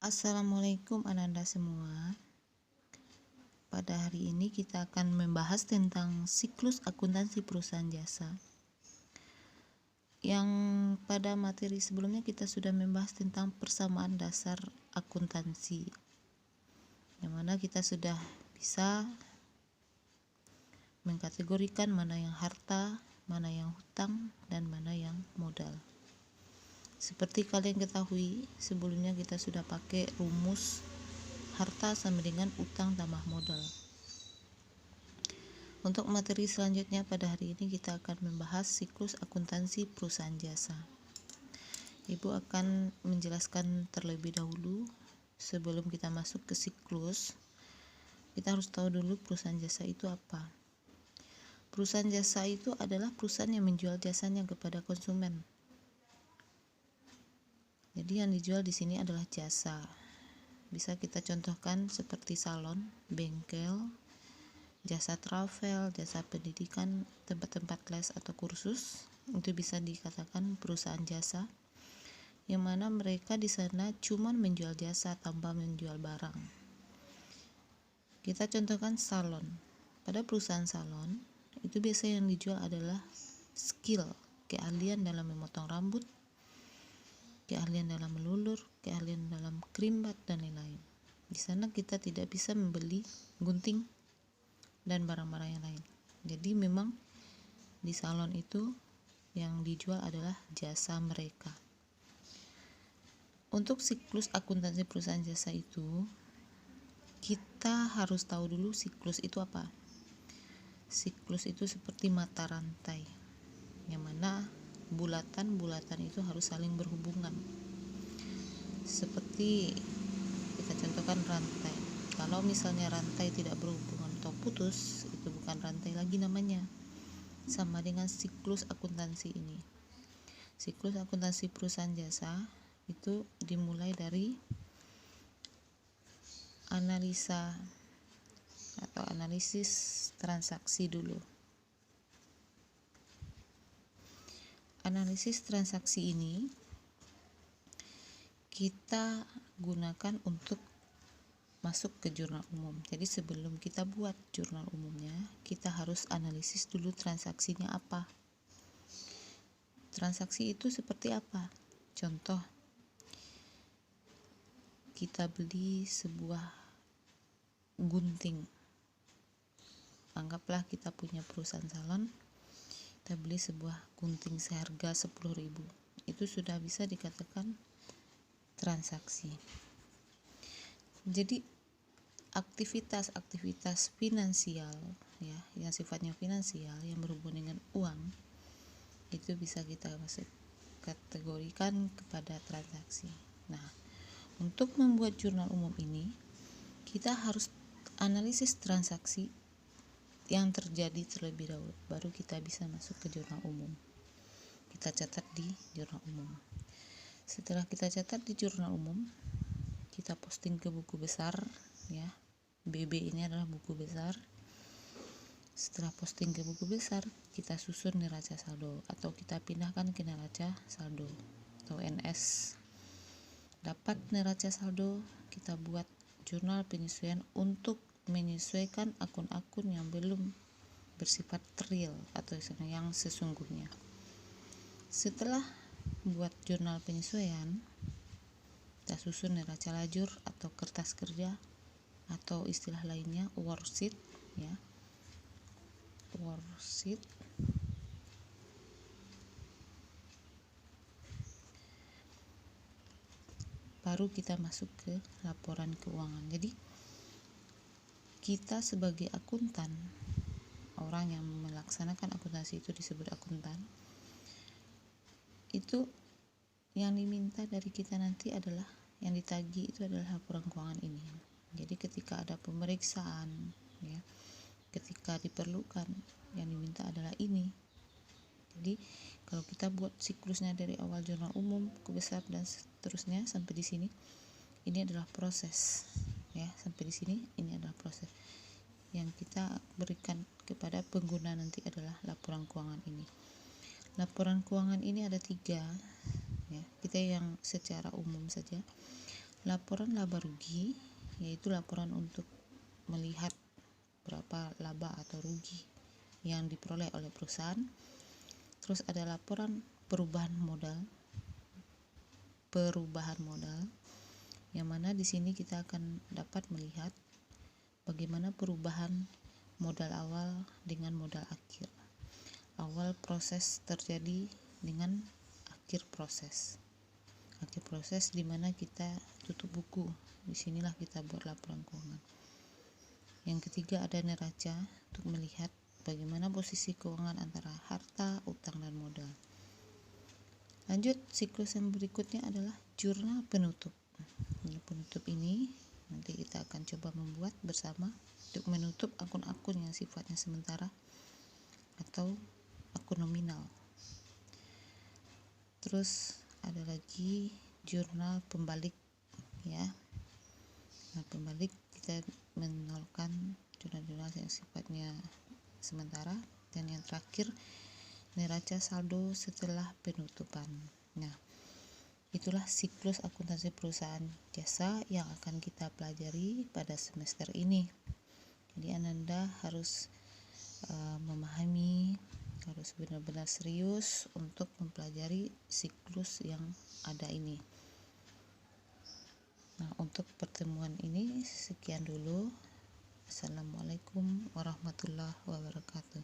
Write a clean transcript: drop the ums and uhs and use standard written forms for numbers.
Assalamualaikum Ananda semua. Pada hari ini kita akan membahas tentang siklus akuntansi perusahaan jasa. Yang pada materi sebelumnya kita sudah membahas tentang persamaan dasar akuntansi, yang mana kita sudah bisa mengkategorikan mana yang harta, mana yang hutang, dan mana yang modal. Seperti kalian ketahui, sebelumnya kita sudah pakai rumus harta sama dengan utang tambah modal. Untuk materi selanjutnya pada hari ini kita akan membahas siklus akuntansi perusahaan jasa. Ibu akan menjelaskan terlebih dahulu. Sebelum kita masuk ke siklus, kita harus tahu dulu perusahaan jasa itu apa. Perusahaan jasa itu adalah perusahaan yang menjual jasanya kepada konsumen. Jadi yang dijual di sini adalah jasa. Bisa kita contohkan seperti salon, bengkel, jasa travel, jasa pendidikan, tempat-tempat les atau kursus. Itu bisa dikatakan perusahaan jasa, yang mana mereka di sana cuma menjual jasa tanpa menjual barang. Kita contohkan salon. Pada perusahaan salon, itu biasanya yang dijual adalah skill, keahlian dalam memotong rambut, keahlian dalam melulur, keahlian dalam krimbat, dan lain-lain. Di sana kita tidak bisa membeli gunting dan barang-barang yang lain. Jadi memang di salon itu yang dijual adalah jasa mereka. Untuk siklus akuntansi perusahaan jasa itu, kita harus tahu dulu siklus itu apa. Siklus itu seperti mata rantai, yang mana bulatan-bulatan itu harus saling berhubungan. Seperti kita contohkan rantai. Kalau misalnya rantai tidak berhubungan atau putus, itu bukan rantai lagi namanya. Sama dengan siklus akuntansi ini. Siklus akuntansi perusahaan jasa itu dimulai dari analisa atau analisis transaksi dulu. Analisis transaksi ini kita gunakan untuk masuk ke jurnal umum. Jadi sebelum kita buat jurnal umumnya, kita harus analisis dulu transaksinya apa. Transaksi itu seperti apa? Contoh, kita beli sebuah gunting. Anggaplah kita punya perusahaan salon, kita beli sebuah gunting seharga 10.000. Itu sudah bisa dikatakan transaksi. Jadi aktivitas finansial ya, yang sifatnya finansial yang berhubungan dengan uang itu bisa kita masuk kategorikan kepada transaksi. Nah, untuk membuat jurnal umum ini kita harus analisis transaksi yang terjadi terlebih dahulu, baru kita bisa masuk ke jurnal umum. Kita catat di jurnal umum. Setelah kita catat di jurnal umum, kita posting ke buku besar ya. BB ini adalah buku besar. Setelah posting ke buku besar, kita susun neraca saldo atau kita pindahkan ke neraca saldo atau NS. Dapat neraca saldo, kita buat jurnal penyesuaian untuk menyesuaikan akun-akun yang belum bersifat real atau yang sesungguhnya. Setelah buat jurnal penyesuaian, kita susun neraca lajur atau kertas kerja atau istilah lainnya worksheet ya. Worksheet. Baru kita masuk ke laporan keuangan. Jadi kita sebagai akuntan, orang yang melaksanakan akuntansi itu disebut akuntan. Itu yang diminta dari kita nanti adalah, yang ditagih itu adalah laporan keuangan ini. Jadi ketika ada pemeriksaan ya, ketika diperlukan, yang diminta adalah ini. Jadi kalau kita buat siklusnya dari awal jurnal umum ke besar dan seterusnya sampai di sini, ini adalah proses ya. Sampai di sini ini adalah proses yang kita berikan kepada pengguna nanti adalah laporan keuangan ini. Laporan keuangan ini ada 3 ya. Kita yang secara umum saja. Laporan laba rugi yaitu laporan untuk melihat berapa laba atau rugi yang diperoleh oleh perusahaan. Terus ada laporan perubahan modal yang mana di sini kita akan dapat melihat bagaimana perubahan modal awal dengan modal akhir. Awal proses terjadi dengan akhir proses. Akhir proses di mana kita tutup buku. Disinilah kita buat laporan keuangan. Yang ketiga ada neraca untuk melihat bagaimana posisi keuangan antara harta, utang, dan modal. Lanjut, siklus yang berikutnya adalah jurnal penutup. Penutup ini nanti kita akan coba membuat bersama untuk menutup akun-akun yang sifatnya sementara atau akun nominal. Terus ada lagi jurnal pembalik ya. Nah, pembalik kita menolkan jurnal-jurnal yang sifatnya sementara, dan yang terakhir neraca saldo setelah penutupan. Nah, itulah siklus akuntansi perusahaan jasa yang akan kita pelajari pada semester ini. Jadi Ananda harus memahami, harus benar-benar serius untuk mempelajari siklus yang ada ini. Nah, untuk pertemuan ini sekian dulu. Assalamualaikum warahmatullahi wabarakatuh.